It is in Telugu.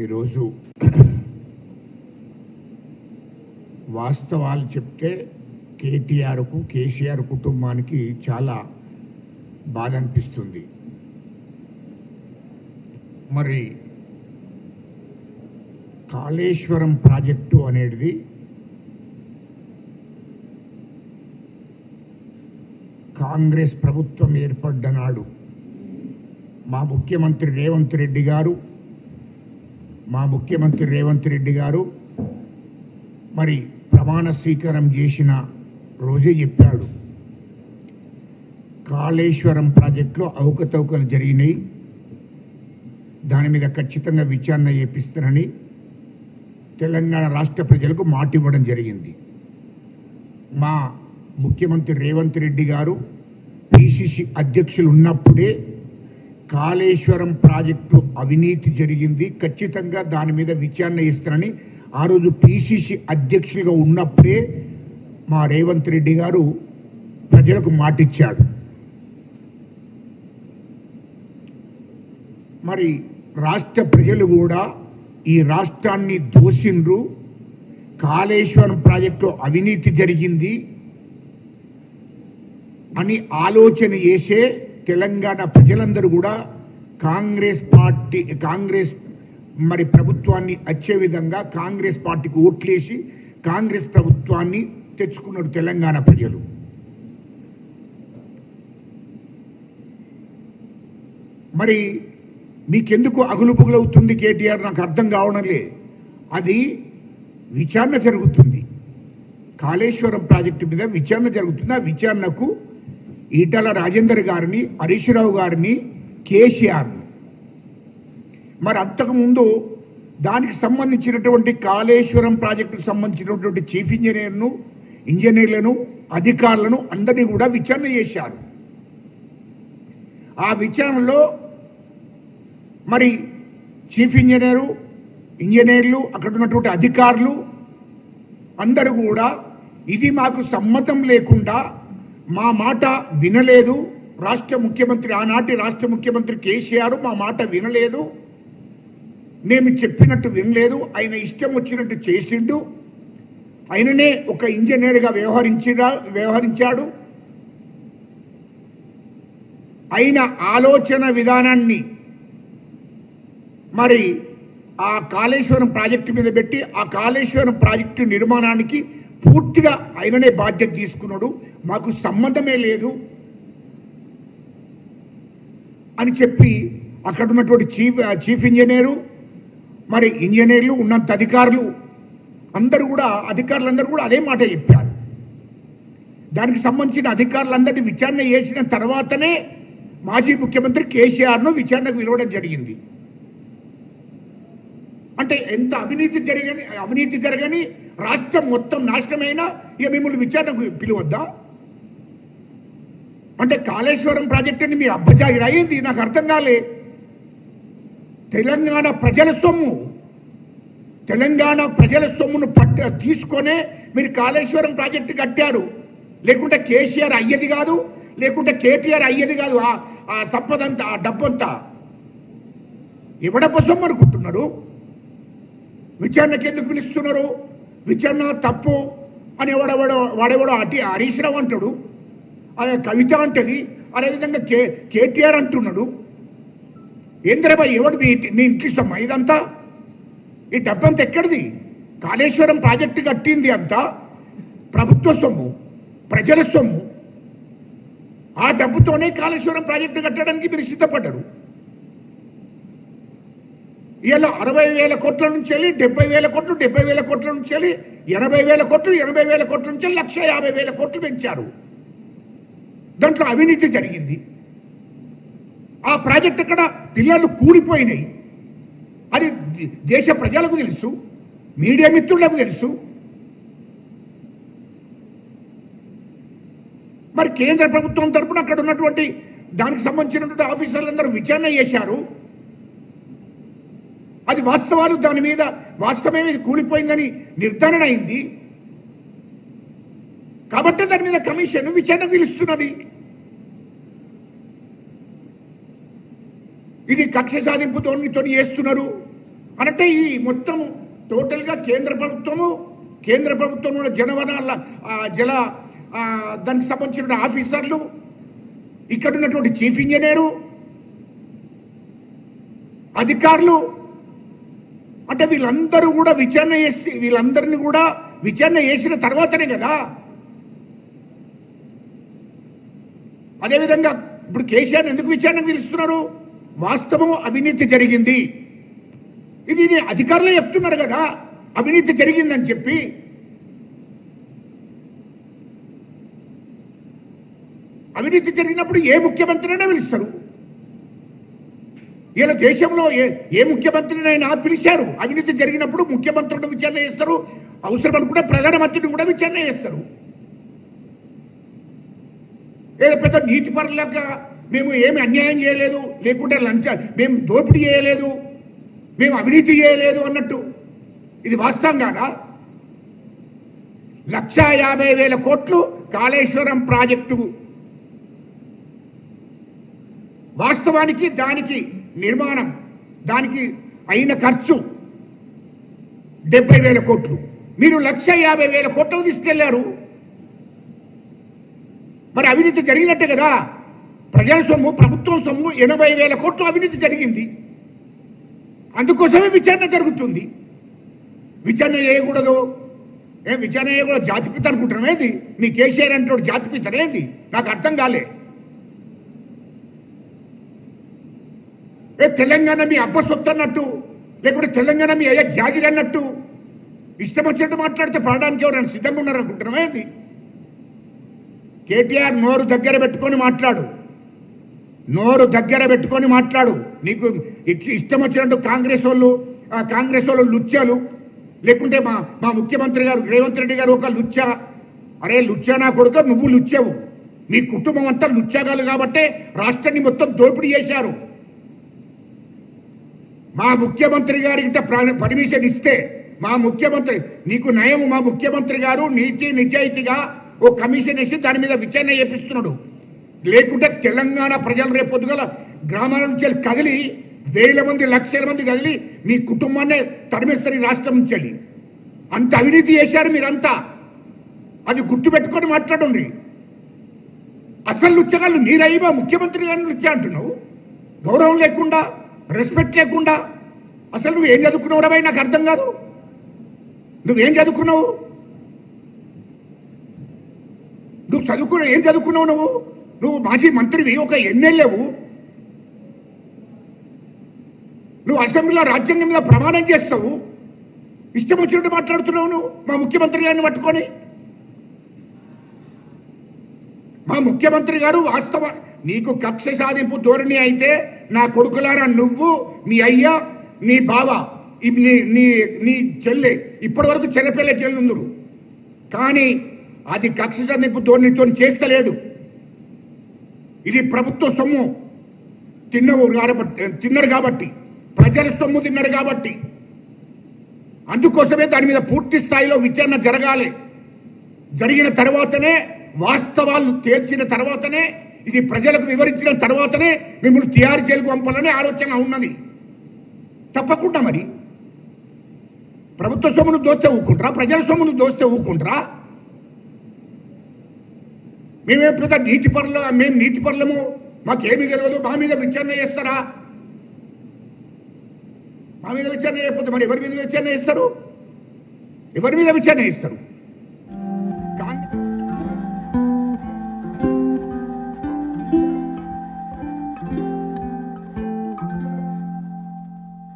ఈరోజు వాస్తవాలు చెప్తే కేటీఆర్కు కేసీఆర్ కుటుంబానికి చాలా బాధ అనిపిస్తుంది. మరి కాళేశ్వరం ప్రాజెక్టు అనేది కాంగ్రెస్ ప్రభుత్వం ఏర్పడ్డ నాడు మా ముఖ్యమంత్రి రేవంత్ రెడ్డి గారు మరి ప్రమాణ స్వీకారం చేసిన రోజే చెప్పాడు, కాళేశ్వరం ప్రాజెక్టులో అవకతవకలు జరిగినాయి, దాని మీద ఖచ్చితంగా విచారణ చేపిస్తానని తెలంగాణ రాష్ట్ర ప్రజలకు మాట ఇవ్వడం జరిగింది. మా ముఖ్యమంత్రి రేవంత్ రెడ్డి గారు పిసిసి అధ్యక్షులు ఉన్నప్పుడే కాళేశ్వరం ప్రాజెక్టు అవినీతి జరిగింది, ఖచ్చితంగా దాని మీద విచారణ ఇస్తానని ఆ రోజు పిసిసి అధ్యక్షులుగా ఉన్నప్పుడే మా రేవంత్ రెడ్డి గారు ప్రజలకు మాటిచ్చాడు. మరి రాష్ట్ర ప్రజలు కూడా ఈ రాష్ట్రాన్ని దోషిండ్రు, కాళేశ్వరం ప్రాజెక్టు అవినీతి జరిగింది అని ఆలోచన చేసే తెలంగాణ ప్రజలందరూ కూడా కాంగ్రెస్ మరి ప్రభుత్వాన్ని వచ్చే విధంగా కాంగ్రెస్ పార్టీకి ఓట్లేసి కాంగ్రెస్ ప్రభుత్వాన్ని తెచ్చుకున్నారు తెలంగాణ ప్రజలు. మరి మీకెందుకు అగులుపుగులవుతుంది కేటీఆర్? నాకు అర్థం కావడంలే. అది విచారణ జరుగుతుంది, కాళేశ్వరం ప్రాజెక్టు మీద విచారణ జరుగుతుంది. ఆ విచారణకు ఈటల రాజేందర్ గారిని, హరీష్ రావు గారిని, కేసీఆర్ని, మరి అంతకుముందు దానికి సంబంధించినటువంటి కాళేశ్వరం ప్రాజెక్టుకు సంబంధించినటువంటి చీఫ్ ఇంజనీర్లను, అధికారులను అందరినీ కూడా విచారణ చేశారు. ఆ విచారణలో మరి చీఫ్ ఇంజనీర్లు అక్కడ ఉన్నటువంటి అధికారులు అందరూ కూడా ఇది మాకు సమ్మతం లేకుండా మా మాట వినలేదు, ఆనాటి రాష్ట్ర ముఖ్యమంత్రి కేసీఆర్ మా మాట వినలేదు, మేము చెప్పినట్టు వినలేదు, ఆయన ఇష్టం వచ్చినట్టు చేసిండు, ఆయననే ఒక ఇంజనీర్గా వ్యవహరించాడు, ఆయన ఆలోచన విధానాన్ని మరి ఆ కాళేశ్వరం ప్రాజెక్టు మీద పెట్టి ఆ కాళేశ్వరం ప్రాజెక్టు నిర్మాణానికి పూర్తిగా ఆయననే బాధ్యత తీసుకున్నాడు, మాకు సంబంధమే లేదు అని చెప్పి అక్కడ ఉన్నటువంటి చీఫ్ ఇంజనీర్లు ఉన్నంత అధికారులందరూ కూడా అదే మాట చెప్పారు. దానికి సంబంధించిన అధికారులందరినీ విచారణ చేసిన తర్వాతనే మాజీ ముఖ్యమంత్రి కేసీఆర్ను విచారణకు పిలవడం జరిగింది. అంటే ఎంత అవినీతి జరగని రాష్ట్రం మొత్తం నాశనమైనా ఇక మిమ్మల్ని విచారణకు పిలువద్దా? అంటే కాళేశ్వరం ప్రాజెక్టుని మీరు అబ్బజాగిరి అయ్యింది. నాకు అర్థం కాలే. తెలంగాణ ప్రజల సొమ్మును తీసుకొనే మీరు కాళేశ్వరం ప్రాజెక్టు కట్టారు. లేకుంటే కేసీఆర్ అయ్యేది కాదు, లేకుంటే కేటీఆర్ అయ్యేది కాదు. ఆ సంపదంతా, ఆ డబ్బంతా ఎవడప్ప సొమ్ము అనుకుంటున్నారు? విచారణకు ఎందుకు పిలుస్తున్నారు? విచారణ తప్పు అని వాడెవడో హరీష్ రావు అంటాడు, అదే కవిత అంటది, అదేవిధంగా కేటీఆర్ అంటున్నాడు. ఏంద్రబాయ్ ఎవడు మీ ఇంటికి సొమ్మ ఇదంతా? ఈ డబ్బంతా ఎక్కడిది? కాళేశ్వరం ప్రాజెక్టు కట్టింది అంతా ప్రభుత్వ సొమ్ము, ప్రజల సొమ్ము. ఆ డబ్బుతోనే కాళేశ్వరం ప్రాజెక్టు కట్టడానికి మీరు సిద్ధపడ్డారు. ఇలా 60,000 కోట్ల నుంచి వెళ్ళి 70,000 కోట్లు, 70,000 కోట్ల నుంచి వెళ్ళి 80,000 కోట్లు, 80,000 కోట్ల నుంచి 1,50,000 కోట్లు పెంచారు. దాంట్లో అవినీతి జరిగింది. ఆ ప్రాజెక్ట్ అక్కడ పిల్లలు కూలిపోయినాయి. అది దేశ ప్రజలకు తెలుసు, మీడియా మిత్రులకు తెలుసు. మరి కేంద్ర ప్రభుత్వం తరపున అక్కడ ఉన్నటువంటి దానికి సంబంధించినటువంటి ఆఫీసర్లందరూ విచారణ చేశారు. అది వాస్తవాలు, దాని మీద వాస్తవమే ఇది కూలిపోయిందని నిర్ధారణ అయింది. కాబట్టి దాని మీద కమిషన్ విచారణ పిలుస్తున్నది. ఇది కక్ష సాధింపుతో చేస్తున్నారు అనంటే ఈ మొత్తం టోటల్గా కేంద్ర ప్రభుత్వం ఉన్న జనవనాల జల దానికి సంబంధించిన ఆఫీసర్లు, ఇక్కడ ఉన్నటువంటి చీఫ్ ఇంజనీరు, అధికారులు, అంటే వీళ్ళందరూ కూడా వీళ్ళందరినీ కూడా విచారణ చేసిన తర్వాతనే కదా. అదేవిధంగా ఇప్పుడు కేసీఆర్ ఎందుకు విచారణ పిలుస్తున్నారు? వాస్తవం అవినీతి జరిగింది, ఇది అధికారులే చెప్తున్నారు కదా అవినీతి జరిగిందని చెప్పి. అవినీతి జరిగినప్పుడు ఏ ముఖ్యమంత్రినైనా పిలుస్తారు. ఇలా దేశంలో ఏ ముఖ్యమంత్రినైనా పిలిచారు. అవినీతి జరిగినప్పుడు ముఖ్యమంత్రులను విచారణ చేస్తారు, అవసరం అనుకుంటే ప్రధానమంత్రిని కూడా విచారణ చేస్తారు. ఏదో పెద్ద నీతిపరులాగా మేము ఏమి అన్యాయం చేయలేదు, లేకుంటే మేము దోపిడీ చేయలేదు, మేము అవినీతి చేయలేదు అన్నట్టు. ఇది వాస్తవం కాదా? 1,50,000 కోట్లు కాళేశ్వరం ప్రాజెక్టు, వాస్తవానికి దానికి నిర్మాణం, దానికి అయిన ఖర్చు 70,000 కోట్లు. మీరు 1,50,000 కోట్లు తీసుకెళ్లారు. మరి అవినీతి జరిగినట్టే కదా. ప్రజల సొమ్ము, ప్రభుత్వం సొమ్ము 80,000 కోట్లు అవినీతి జరిగింది. అందుకోసమే విచారణ జరుగుతుంది. విచారణ చేయకూడదు. విచారణ చేయకూడదు, జాతిపిత అనుకుంటున్నాం ఏంది? మీ కేసీఆర్ అంటే జాతిపితనేది? నాకు అర్థం కాలే. తెలంగాణ మీ అబ్బ సొత్తు అన్నట్టు, లేకుంటే తెలంగాణ మీ అయ్యా జాగిరి అన్నట్టు ఇష్టం వచ్చినట్టు మాట్లాడితే పడడానికి ఎవరైనా సిద్ధంగా ఉన్నారనుకుంటున్నాం ఏంది? కేటీఆర్ నోరు దగ్గర పెట్టుకొని మాట్లాడు, నోరు దగ్గర పెట్టుకొని మాట్లాడు. నీకు ఇష్టం వచ్చినట్టు కాంగ్రెస్ వాళ్ళు లుచ్చాలు, లేకుంటే మా ముఖ్యమంత్రి గారు రేవంత్ రెడ్డి గారు ఒక లుచ్చా. అరే లుచ్చా నా కొడుక, నువ్వు లుచ్చావు. మీ కుటుంబం అంతా లుచ్చాగాలు కాబట్టే రాష్ట్రాన్ని మొత్తం దోపిడీ చేశారు. మా ముఖ్యమంత్రి గారికి పర్మిషన్ ఇస్తే, మా ముఖ్యమంత్రి నీకు నయం, మా ముఖ్యమంత్రి గారు నీతి నిజాయితీగా ఓ కమిషన్ వేసి దాని మీద విచారణ చేపిస్తున్నాడు. లేకుంటే తెలంగాణ ప్రజలు రేపొద్దుగల గ్రామాల నుంచి కదిలి 1,000 మంది 1,00,000 మంది కదిలి మీ కుటుంబాన్ని తరిమేస్తారు రాష్ట్రం నుంచి. అంత అవినీతి చేశారు మీరంతా. అది గుర్తుపెట్టుకొని మాట్లాడండి. అసలు లుచ్చగాళ్ళు మీరయ్యా ముఖ్యమంత్రి గారిని లుచ్చా అంటున్నావు, గౌరవం లేకుండా, రెస్పెక్ట్ లేకుండా. అసలు నువ్వేం చదువుకున్నావు రా? నాకు అర్థం కాదు. నువ్వేం చదువుకున్నావు? ఏం చదువుకున్నావు నువ్వు మాజీ మంత్రివి, ఒక ఎమ్మెల్యేవు. నువ్వు అసెంబ్లీలో రాజ్యాంగం మీద ప్రమాణం చేస్తావు, ఇష్టం వచ్చినట్టు మాట్లాడుతున్నావు నువ్వు మా ముఖ్యమంత్రి గారిని పట్టుకొని. మా ముఖ్యమంత్రి గారు వాస్తవ నీకు కక్ష సాధింపు ధోరణి అయితే, నా కొడుకులారా నువ్వు, మీ అయ్య, నీ బావ, నీ చెల్లె, ఇప్పటి వరకు చెన్నపల్లె చెల్లుందరు. కానీ అది కక్ష సాధింపు ధోరణితో చేస్తలేడు. ఇది ప్రభుత్వ సొమ్ము తిన్నారు కాబట్టి, ప్రజల సొమ్ము తిన్నారు కాబట్టి, అందుకోసమే దాని మీద పూర్తి స్థాయిలో విచారణ జరగాలి. జరిగిన తర్వాతనే, వాస్తవాలు తేల్చిన తర్వాతనే, ఇది ప్రజలకు వివరించిన తర్వాతనే మిమ్మల్ని తిహార్ జైలుకు పంపాలనే ఆలోచన ఉన్నది. తప్పకుండా మరి ప్రభుత్వ సొమ్మును దోస్తే ఊరుకుంటారా? ప్రజల సొమ్మును దోస్తే ఊరుకుంటారా? మేమే పెద్ద మేము నీతిపరులము, మాకేమీ తెలియదు, మా మీద విచారణ చేస్తారా? మా మీద విచారణ చేయకపోతే మరి ఎవరి మీద విచారణ చేస్తారు? ఎవరి మీద విచారణ చేస్తారు?